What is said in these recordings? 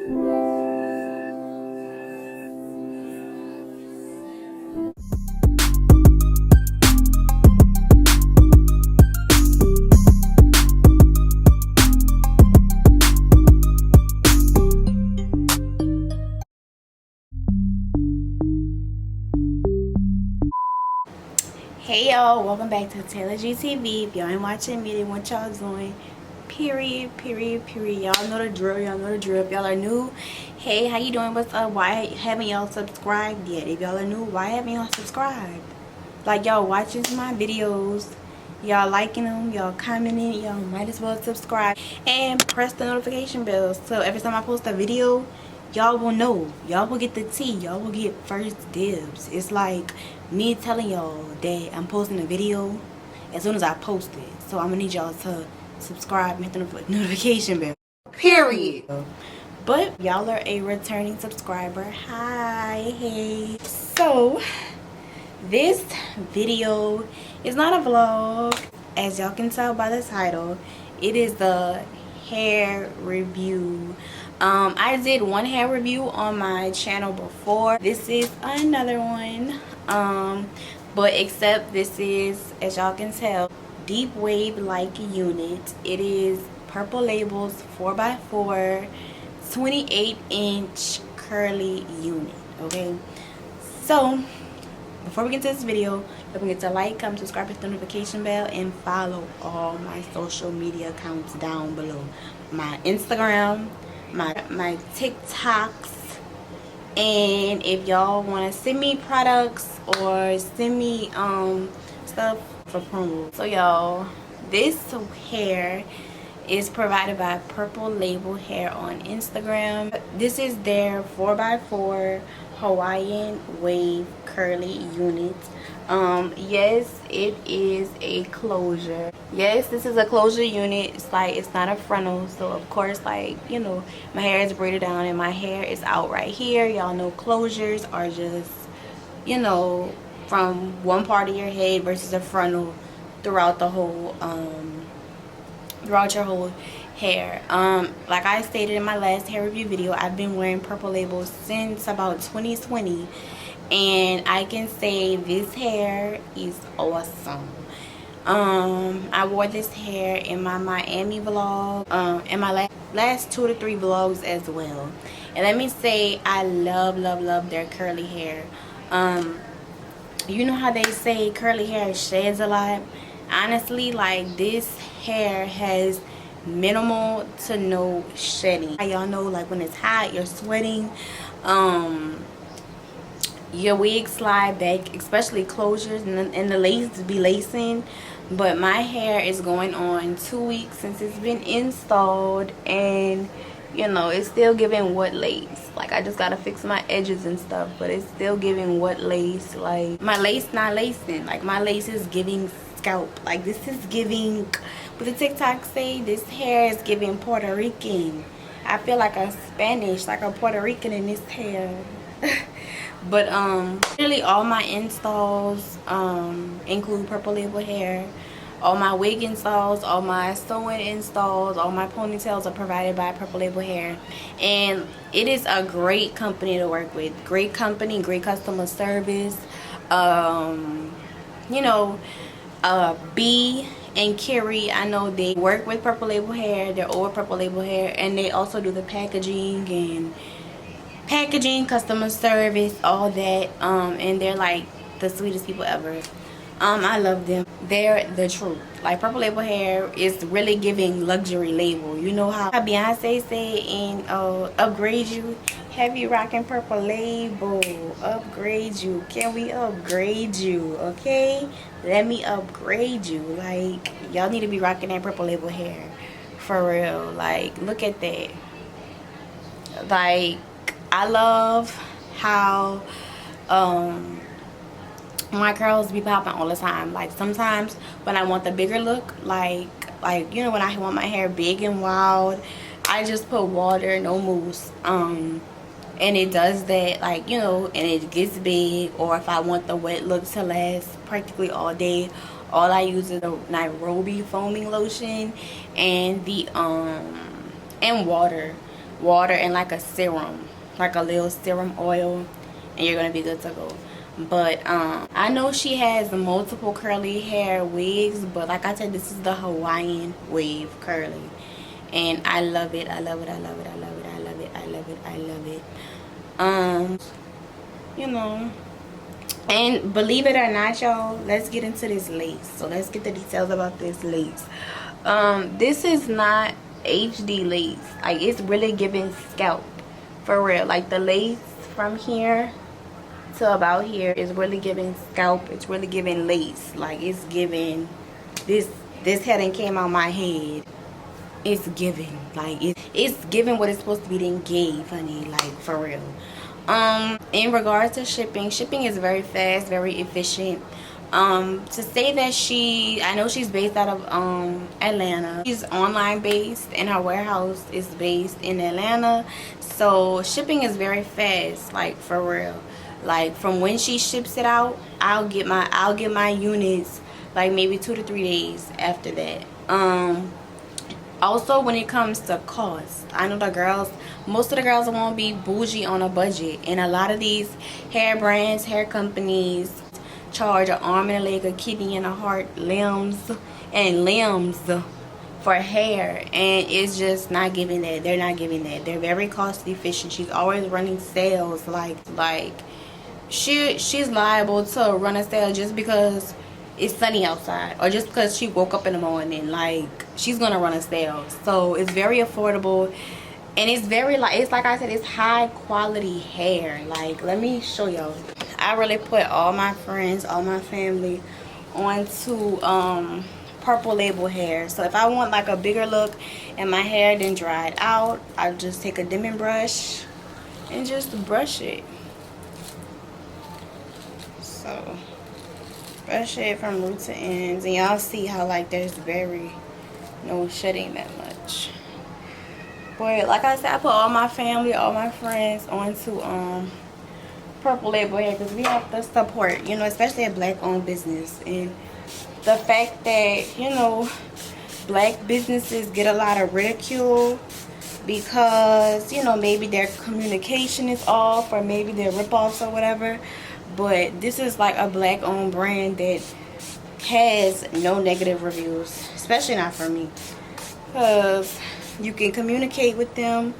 Hey y'all, welcome back to Taylor GTV. If y'all ain't watching me, then what y'all doing? Period. Y'all know the drill. If y'all are new, hey, how you doing? What's up? Why haven't y'all subscribed yet? If y'all are new, why haven't y'all subscribed? Like, y'all watching my videos, y'all liking them, y'all commenting, y'all might as well subscribe and press the notification bell so every time I post a video, y'all will know. Y'all will get the tea. Y'all will get first dibs. It's like me telling y'all that I'm posting a video as soon as I post it. So I'm gonna need y'all to subscribe and hit the notification bell. Period. But y'all are a returning subscriber. Hi, hey. So this video is not a vlog. As y'all can tell by the title, it is the hair review. I did one hair review on my channel before. This is another one, but except this is, as y'all can tell, deep wave like unit. It is Purple Label's 4x4 28-inch curly unit. Okay, so before we get to this video, don't forget to like, comment, subscribe, hit the notification bell, and follow all my social media accounts down below. My Instagram, my TikToks, and if y'all want to send me products or send me stuff for promo. So y'all, this hair is provided by Purple Label Hair on Instagram. This is their 4x4 Hawaiian wave curly unit. Yes, it is a closure. Yes, this is a closure unit. It's like, it's not a frontal, so of course, like, you know, my hair is braided down and my hair is out right here. Y'all know closures are just, you know, from one part of your head versus a frontal throughout the whole throughout your whole hair. Like I stated in my last hair review video, I've been wearing Purple Label since about 2020, and I can say this hair is awesome. I wore this hair in my Miami vlog, in my last 2 to 3 vlogs as well, and let me say I love their curly hair. You know how they say curly hair sheds a lot? Honestly, like, this hair has minimal to no shedding. Y'all know, like, when it's hot, you're sweating, your wigs slide back, especially closures, and the laces be lacing. But my hair is going on 2 weeks since it's been installed, and you know, it's still giving wet lace. Like, I just gotta fix my edges and stuff, but it's still giving wet lace. Like, my lace not lacing. Like, my lace is giving scalp. Like, this is giving, what the TikTok say, this hair is giving Puerto Rican. I feel like a Spanish, like a Puerto Rican in this hair. But really all my installs include Purple Label hair. All my wig installs, all my sewing installs, all my ponytails are provided by Purple Label hair, and it is a great company to work with. Great company, great customer service. You know, B and Carrie, I know they work with Purple Label hair. They're over Purple Label hair, and they also do the packaging and customer service, all that. And they're like the sweetest people ever. I love them. They're the truth. Like, Purple Label hair is really giving luxury label. You know how Beyonce say in Upgrade You, heavy rocking Purple Label, upgrade you. Can we upgrade you? Okay, let me upgrade you. Like, y'all need to be rocking that Purple Label hair for real. Like, look at that. Like, I love how my curls be popping all the time. Like, sometimes when I want the bigger look, like you know, when I want my hair big and wild, I just put water, no mousse, and it does that, like, you know, and it gets big. Or if I want the wet look to last practically all day, all I use is the Nairobi foaming lotion and the and water. water and like a serum, like a little serum oil, and you're gonna be good to go. But I know she has multiple curly hair wigs, but like I said, this is the Hawaiian wave curly, and I love it. I love it. I love it. I love it. I love it. I love it. I love it. You know, and believe it or not, y'all, let's get into this lace. So let's get the details about this lace. This is not HD lace. Like, it's really giving scalp, for real. Like, the lace from here to about here is really giving scalp. It's really giving lace. Like, it's giving this head and came out my head. It's giving, like, it's giving what it's supposed to be then gave, honey, like, for real. In regards to shipping is very fast, very efficient. To say that I know she's based out of Atlanta. She's online based and her warehouse is based in Atlanta, so shipping is very fast, like, for real. Like, from when she ships it out, I'll get my units like maybe 2 to 3 days after that. Also, when it comes to cost, I know most of the girls won't be bougie on a budget, and a lot of these hair brands, hair companies charge an arm and a leg, a kidney and a heart, limbs for hair, and it's just not giving that. They're not giving that. They're very cost efficient. She's always running sales. Like she's liable to run a sale just because it's sunny outside, or just because she woke up in the morning. Like, she's gonna run a sale. So it's very affordable, and it's very, like, it's like I said, it's high quality hair. Like, let me show y'all. I really put all my friends, all my family onto Purple Label hair. So if I want like a bigger look and my hair then dried out, I just take a dimming brush and just brush it. So brush it from root to ends, and y'all see how, like, there's no shedding that much. But like I said, I put all my family, all my friends onto Purple Label hair, because we have to support, you know, especially a black owned business. And the fact that, you know, black businesses get a lot of ridicule because, you know, maybe their communication is off, or maybe they're ripoffs or whatever. But this is like a black owned brand that has no negative reviews, especially not for me, because you can communicate with them.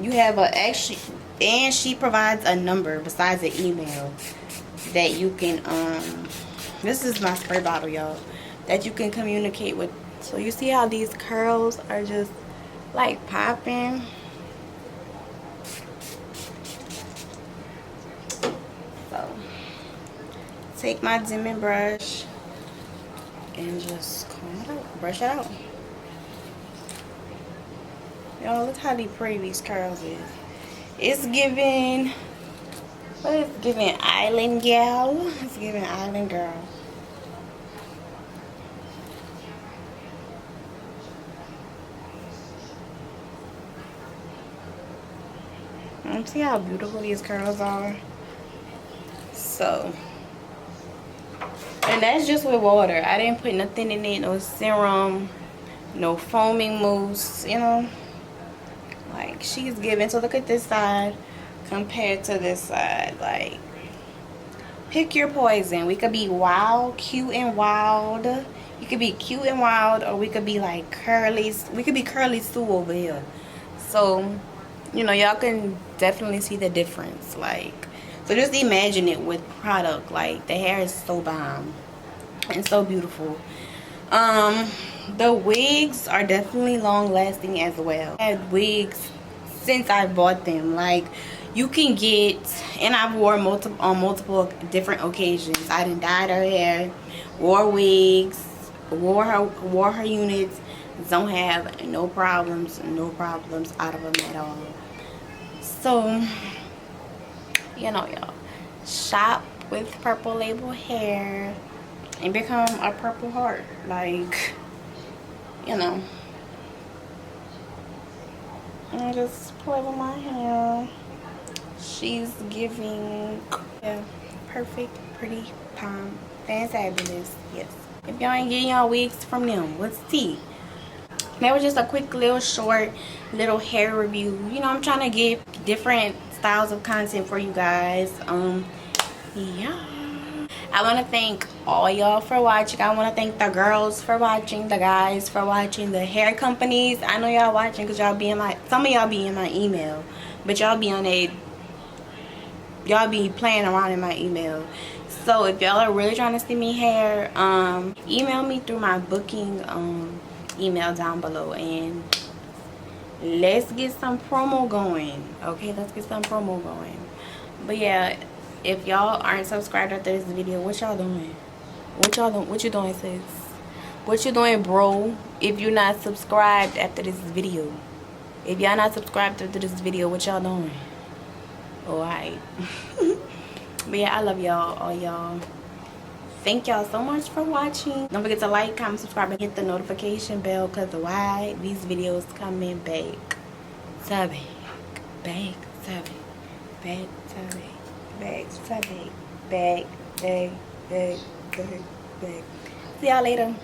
You have and she provides a number besides the email that you can this is my spray bottle, y'all, that you can communicate with. So you see how these curls are just like popping. Take my dimming brush and just comb it out, brush it out. Y'all, look how pretty these curls is. It's giving, what is it giving? Island gal. It's giving island girl. See how beautiful these curls are? So, and that's just with water. I didn't put nothing in it, no serum, no foaming mousse, you know. Like, she's giving. So look at this side compared to this side. Like, pick your poison. We could be wild, cute and wild. You could be cute and wild, or we could be like curly. We could be curly Sue over here. So, you know, y'all can definitely see the difference. Like, so just imagine it with product. Like, the hair is so bomb and so beautiful. The wigs are definitely long lasting as well. I had wigs since I bought them. Like, you can get, and I've worn on multiple different occasions. I done dyed her hair, wore wigs, wore her units. Don't have no problems out of them at all. So, you know, y'all, shop with Purple Label hair and become a purple heart. Like, you know, and just play with my hair. She's giving, yeah, perfect, pretty, palm, fantabulous. Yes. If y'all ain't getting y'all wigs from them, what's tea? that was just a quick little short little hair review. You know, I'm trying to get different styles of content for you guys. Yeah, I want to thank all y'all for watching. I want to thank the girls for watching, the guys for watching, the hair companies. I know y'all watching because y'all be in my, some of y'all be in my email, but y'all be on a, y'all be playing around in my email. So if y'all are really trying to send me hair, email me through my booking email down below, and let's get some promo going. Okay, let's get some promo going. But yeah, if y'all aren't subscribed after this video, what y'all doing? What you doing, sis? What you doing, bro? If you're not subscribed after this video, if y'all not subscribed after this video, what y'all doing? Alright. But yeah, I love y'all, all y'all. Thank y'all so much for watching. Don't forget to like, comment, subscribe, and hit the notification bell, because why these videos coming back. Back. See y'all later.